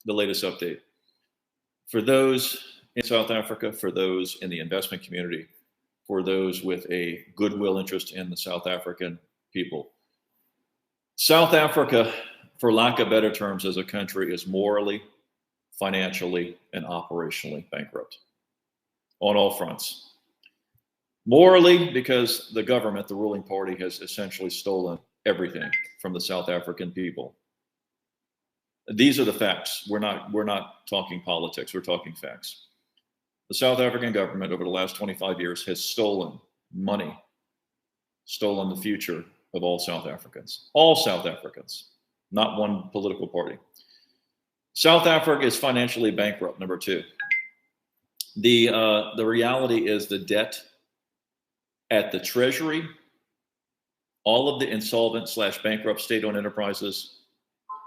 the latest update. For those in South Africa, for those in the investment community, for those with a goodwill interest in the South African people, South Africa, for lack of better terms, as a country, is morally, financially, and operationally bankrupt on all fronts. Morally, because the government, the ruling party, has essentially stolen everything from the South African people. These are the facts. We're not talking politics. We're talking facts. The South African government over the last 25 years has stolen money, stolen the future of all South Africans. All South Africans, not one political party. South Africa is financially bankrupt, number two. The reality is the debt at the Treasury, all of the insolvent / bankrupt state-owned enterprises,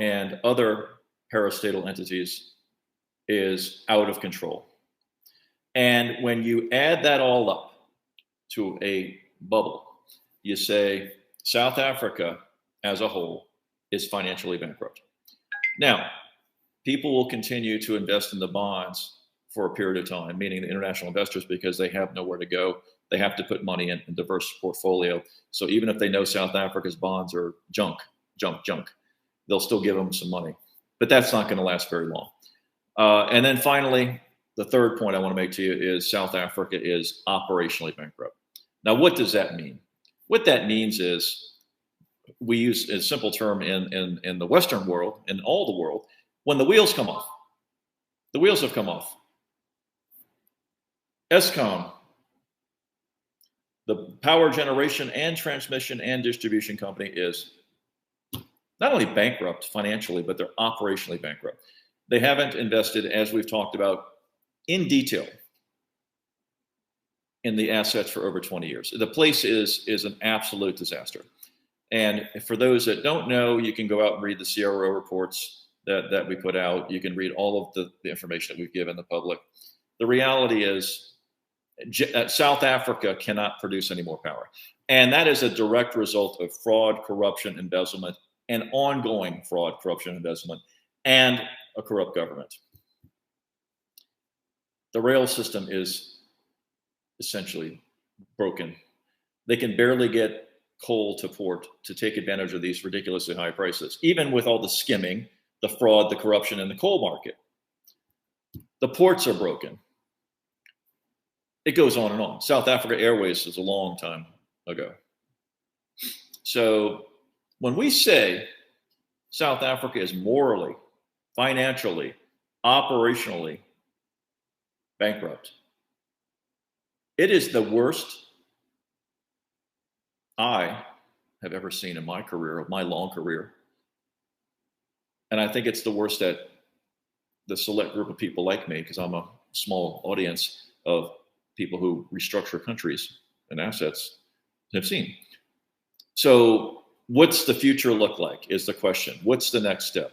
and other parastatal entities is out of control. And when you add that all up to a bubble, you say South Africa as a whole is financially bankrupt. Now, people will continue to invest in the bonds for a period of time, meaning the international investors, because they have nowhere to go. They have to put money in a diverse portfolio. So even if they know South Africa's bonds are junk, they'll still give them some money. But that's not going to last very long. And then finally, the third point I want to make to you is South Africa is operationally bankrupt. Now, what does that mean? What that means is, we use a simple term in the Western world, in all the world, when the wheels come off. The wheels have come off. Eskom, the power generation and transmission and distribution company, is not only bankrupt financially, but they're operationally bankrupt. They haven't invested, as we've talked about in detail, in the assets for over 20 years. The place is an absolute disaster. And for those that don't know, you can go out and read the CRO reports that we put out. You can read all of the information that we've given the public. The reality is South Africa cannot produce any more power. And that is a direct result of fraud, corruption, embezzlement, and ongoing fraud, corruption, embezzlement, and a corrupt government. The rail system is essentially broken. They can barely get coal to port to take advantage of these ridiculously high prices, even with all the skimming, the fraud, the corruption in the coal market. The ports are broken. It goes on and on. South Africa Airways is a long time ago. So when we say South Africa is morally, financially, operationally bankrupt, it is the worst I have ever seen in my career, my long career. And I think it's the worst that the select group of people like me, because I'm a small audience of people who restructure countries and assets, have seen. So what's the future look like is the question. What's the next step?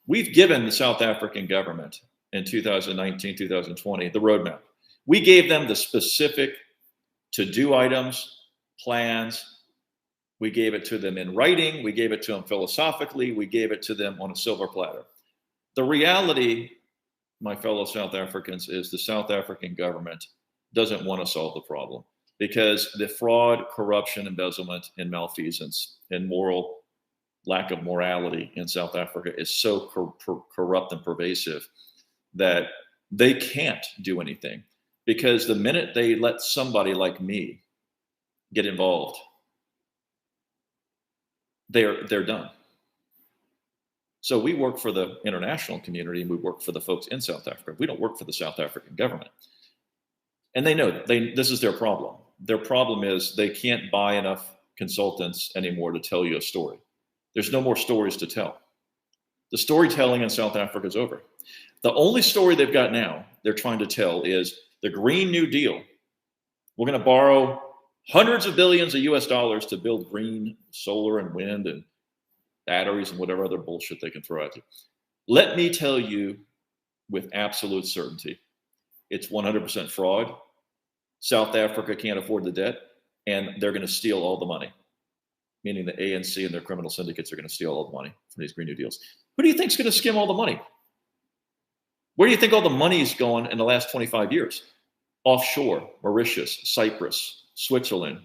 We've given the South African government in 2019, 2020, the roadmap. We gave them the specific to-do items, plans. We gave it to them in writing. We gave it to them philosophically. We gave it to them on a silver platter. The reality, my fellow South Africans, is the South African government doesn't want to solve the problem, because the fraud, corruption, embezzlement, and malfeasance and lack of morality in South Africa is so corrupt and pervasive that they can't do anything. Because the minute they let somebody like me get involved, they're done. So we work for the international community, and we work for the folks in South Africa. We don't work for the South African government. And they know this is their problem. Their problem is they can't buy enough consultants anymore to tell you a story. There's no more stories to tell. The storytelling in South Africa is over. The only story they've got now they're trying to tell is the Green New Deal. We're going to borrow hundreds of billions of US dollars to build green solar and wind and batteries and whatever other bullshit they can throw at you. Let me tell you with absolute certainty, it's 100% fraud. South Africa can't afford the debt, and they're going to steal all the money, meaning the ANC and their criminal syndicates are going to steal all the money from these Green New Deals. Who do you think is going to skim all the money? Where do you think all the money's going in the last 25 years? Offshore, Mauritius, Cyprus, Switzerland.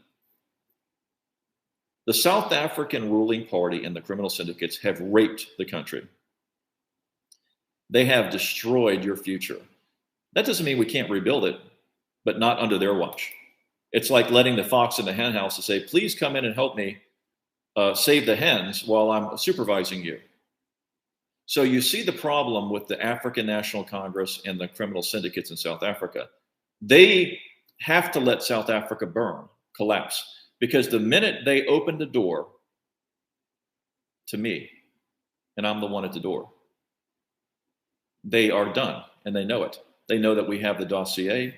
The South African ruling party and the criminal syndicates have raped the country. They have destroyed your future. That doesn't mean we can't rebuild it, but not under their watch. It's like letting the fox in the hen house to say, please come in and help me save the hens while I'm supervising you. So you see the problem with the African National Congress and the criminal syndicates in South Africa. They have to let South Africa burn, collapse, because the minute they open the door to me, and I'm the one at the door, they are done, and they know it. They know that we have the dossier,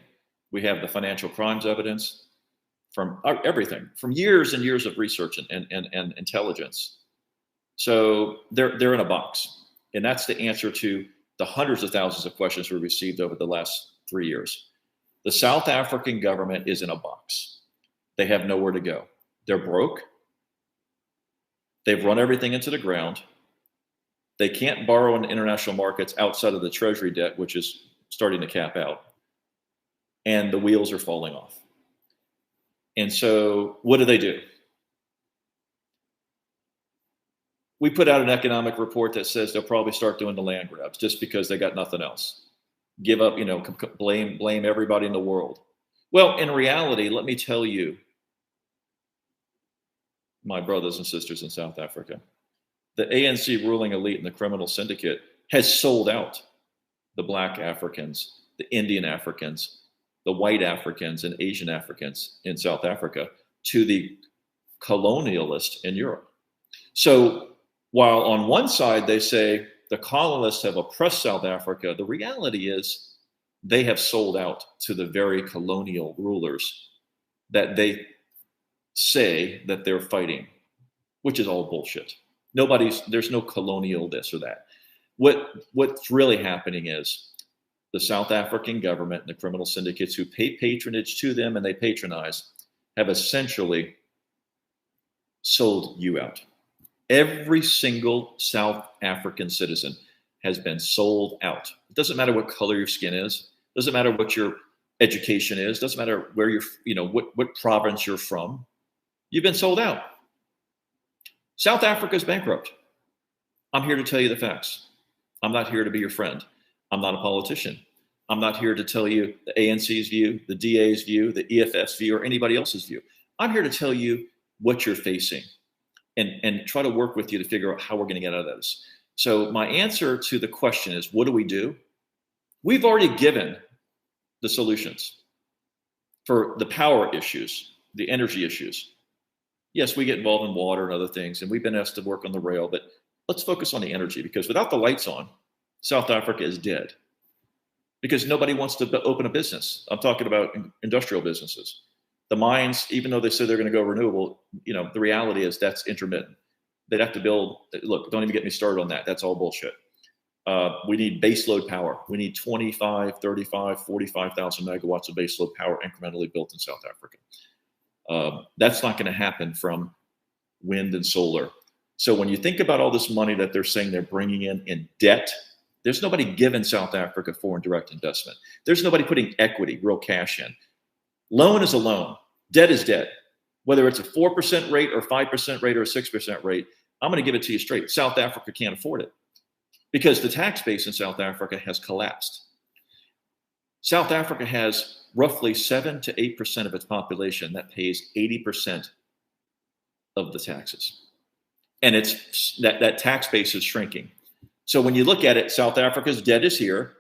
we have the financial crimes evidence from everything, from years and years of research and intelligence. So they're in a box. And that's the answer to the hundreds of thousands of questions we received over the last 3 years. The South African government is in a box. They have nowhere to go. They're broke. They've run everything into the ground. They can't borrow in international markets outside of the treasury debt, which is starting to cap out. And the wheels are falling off. And so what do? We put out an economic report that says they'll probably start doing the land grabs just because they got nothing else. Give up, blame everybody in the world. Well, in reality, let me tell you, my brothers and sisters in South Africa, the ANC ruling elite and the criminal syndicate has sold out the Black Africans, the Indian Africans, the white Africans, and Asian Africans in South Africa to the colonialists in Europe. So while on one side they say the colonists have oppressed South Africa, the reality is they have sold out to the very colonial rulers that they say that they're fighting, which is all bullshit. There's no colonial this or that. What's really happening is the South African government and the criminal syndicates who pay patronage to them and they patronize have essentially sold you out. Every single South African citizen has been sold out. It doesn't matter what color your skin is. It doesn't matter what your education is. It doesn't matter where what province you're from. You've been sold out. South Africa is bankrupt. I'm here to tell you the facts. I'm not here to be your friend. I'm not a politician. I'm not here to tell you the ANC's view, the DA's view, the EFF's view, or anybody else's view. I'm here to tell you what you're facing and try to work with you to figure out how we're going to get out of this. So my answer to the question is, what do? We've already given the solutions for the power issues, the energy issues. Yes, we get involved in water and other things, and we've been asked to work on the rail, but let's focus on the energy, because without the lights on, South Africa is dead. Because nobody wants to open a business. I'm talking about industrial businesses. The mines, even though they say they're going to go renewable, the reality is that's intermittent. They'd have to build, look, don't even get me started on that. That's all bullshit. We need baseload power. We need 25, 35, 45,000 megawatts of baseload power incrementally built in South Africa. That's not going to happen from wind and solar. So when you think about all this money that they're saying they're bringing in debt, there's nobody giving South Africa foreign direct investment. There's nobody putting equity, real cash in. Loan is a loan. Debt is debt. Whether it's a 4% rate or 5% rate or a 6% rate, I'm going to give it to you straight. South Africa can't afford it because the tax base in South Africa has collapsed. South Africa has roughly 7 to 8% of its population that pays 80% of the taxes. And it's that tax base is shrinking. So when you look at it, South Africa's debt is here.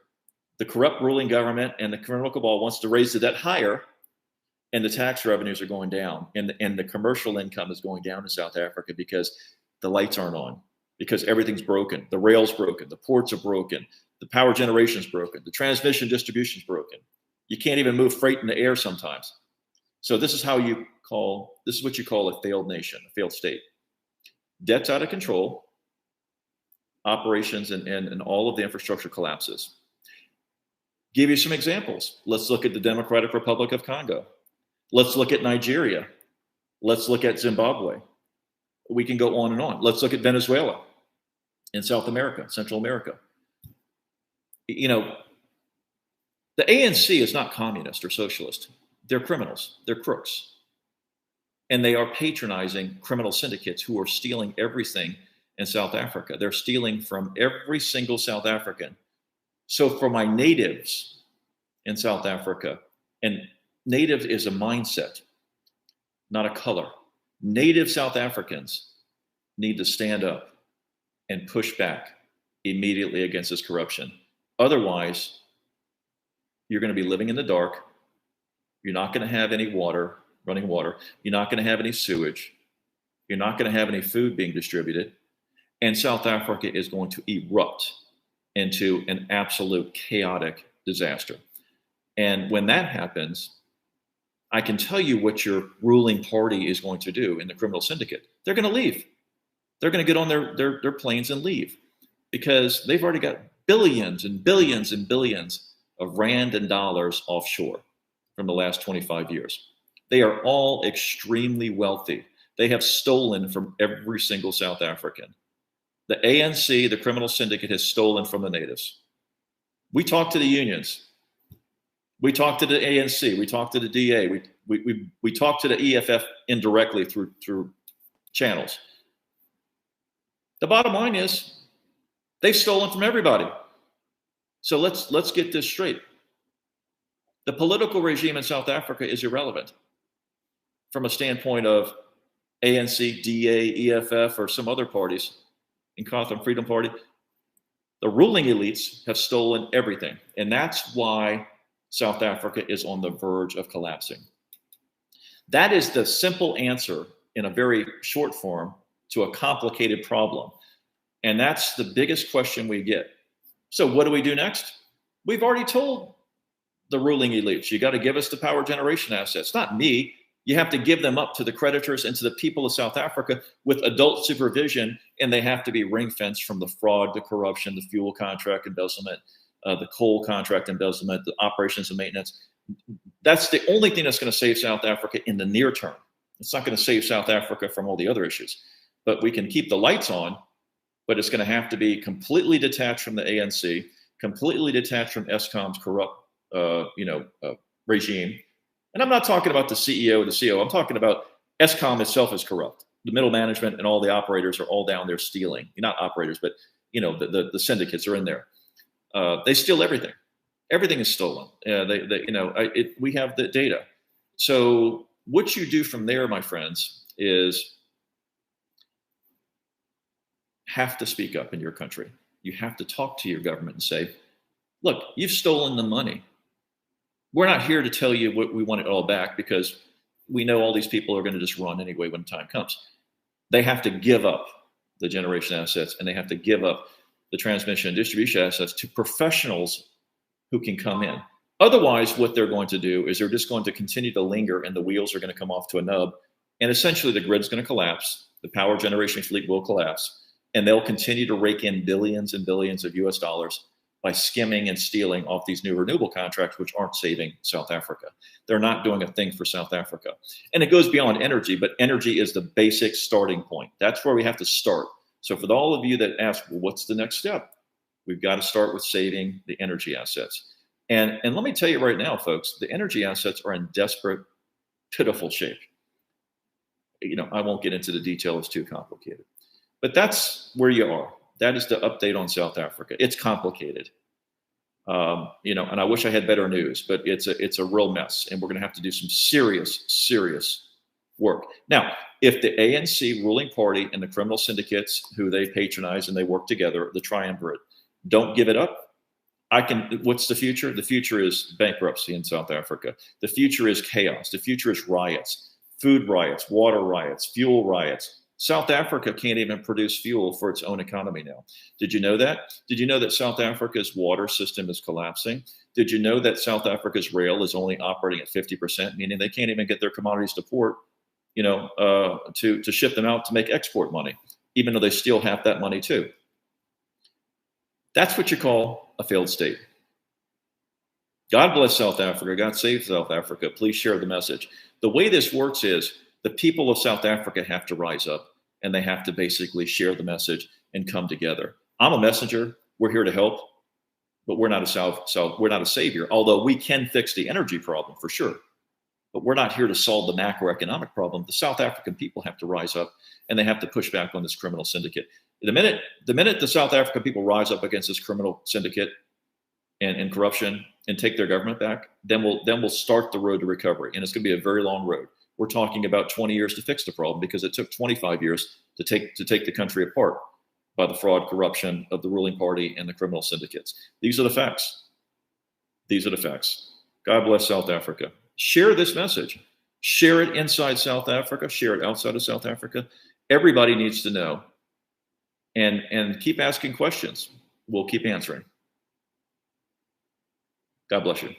The corrupt ruling government and the criminal cabal wants to raise the debt higher, and the tax revenues are going down, and the commercial income is going down in South Africa because the lights aren't on, because everything's broken. The rail's broken. The ports are broken. The power generation's broken. The transmission distribution's broken. You can't even move freight in the air sometimes. So this is what you call a failed nation, a failed state. Debt's out of control. Operations and all of the infrastructure collapses. Give you some examples. Let's look at the Democratic Republic of Congo. Let's look at Nigeria. Let's look at Zimbabwe. We can go on and on. Let's look at Venezuela in South America, Central America. You know, the ANC is not communist or socialist. They're criminals. They're crooks. And they are patronizing criminal syndicates who are stealing everything in South Africa. They're stealing from every single South African. So for my natives in South Africa, and native is a mindset, not a color. Native South Africans need to stand up and push back immediately against this corruption. Otherwise, you're going to be living in the dark. You're not going to have any water, running water. You're not going to have any sewage. You're not going to have any food being distributed. And South Africa is going to erupt into an absolute chaotic disaster. And when that happens, I can tell you what your ruling party is going to do in the criminal syndicate. They're going to leave. They're going to get on their planes and leave, because they've already got billions and billions and billions of rand and dollars offshore from the last 25 years. They are all extremely wealthy. They have stolen from every single South African. The ANC, the criminal syndicate, has stolen from the natives. We talked to the unions. We talked to the ANC. We talked to the DA. We talked to the EFF indirectly through channels. The bottom line is they've stolen from everybody. So let's get this straight. The political regime in South Africa is irrelevant from a standpoint of ANC, DA, EFF, or some other parties, Inkatha Freedom Party. The ruling elites have stolen everything. And that's why South Africa is on the verge of collapsing. That is the simple answer in a very short form to a complicated problem. And that's the biggest question we get. So what do we do next? We've already told the ruling elites, you got to give us the power generation assets. Not me. You have to give them up to the creditors and to the people of South Africa with adult supervision, and they have to be ring-fenced from the fraud, the corruption, the fuel contract embezzlement, the coal contract embezzlement, the operations and maintenance. That's the only thing that's going to save South Africa in the near term. It's not going to save South Africa from all the other issues. But we can keep the lights on, but it's going to have to be completely detached from the ANC, completely detached from Eskom's corrupt regime. And I'm not talking about the CEO or the CO. I'm talking about Eskom itself is corrupt. The middle management and all the operators are all down there stealing. Not operators, but the syndicates are in there. They steal everything. Everything is stolen. We have the data. So what you do from there, my friends, is have to speak up in your country. You have to talk to your government and say, look, you've stolen the money. We're not here to tell you what we want it all back, because we know all these people are going to just run anyway when the time comes. They have to give up the generation assets, and they have to give up the transmission and distribution assets to professionals who can come in. Otherwise, what they're going to do is they're just going to continue to linger, and the wheels are going to come off to a nub. And essentially the grid's going to collapse. The power generation fleet will collapse, and they'll continue to rake in billions and billions of US dollars by skimming and stealing off these new renewable contracts, which aren't saving South Africa. They're not doing a thing for South Africa. And it goes beyond energy, but energy is the basic starting point. That's where we have to start. So for all of you that ask, well, what's the next step? We've got to start with saving the energy assets. And let me tell you right now, folks, the energy assets are in desperate, pitiful shape. I won't get into the detail. It's too complicated. But that's where you are. That is the update on South Africa. It's complicated, and I wish I had better news, but it's a real mess, and we're going to have to do some serious work. Now, if the ANC ruling party and the criminal syndicates who they patronize and they work together, the triumvirate, don't give it up, what's the future? The future is bankruptcy in South Africa. The future is chaos. The future is riots, food riots, water riots, fuel riots. South Africa can't even produce fuel for its own economy now. Did you know that? Did you know that South Africa's water system is collapsing? Did you know that South Africa's rail is only operating at 50%, meaning they can't even get their commodities to port, to ship them out to make export money, even though they steal half that money too? That's what you call a failed state. God bless South Africa. God save South Africa. Please share the message. The way this works is the people of South Africa have to rise up, and they have to basically share the message and come together. I'm a messenger. We're here to help. but we're not we're not a savior, although we can fix the energy problem for sure. But we're not here to solve the macroeconomic problem. The South African people have to rise up, and they have to push back on this criminal syndicate. The minute the South African people rise up against this criminal syndicate and corruption and take their government back, then we'll start the road to recovery. And it's going to be a very long road. We're talking about 20 years to fix the problem, because it took 25 years to take the country apart by the fraud, corruption of the ruling party and the criminal syndicates. These are the facts. These are the facts. God bless South Africa. Share this message. Share it inside South Africa. Share it outside of South Africa. Everybody needs to know. And keep asking questions. We'll keep answering. God bless you.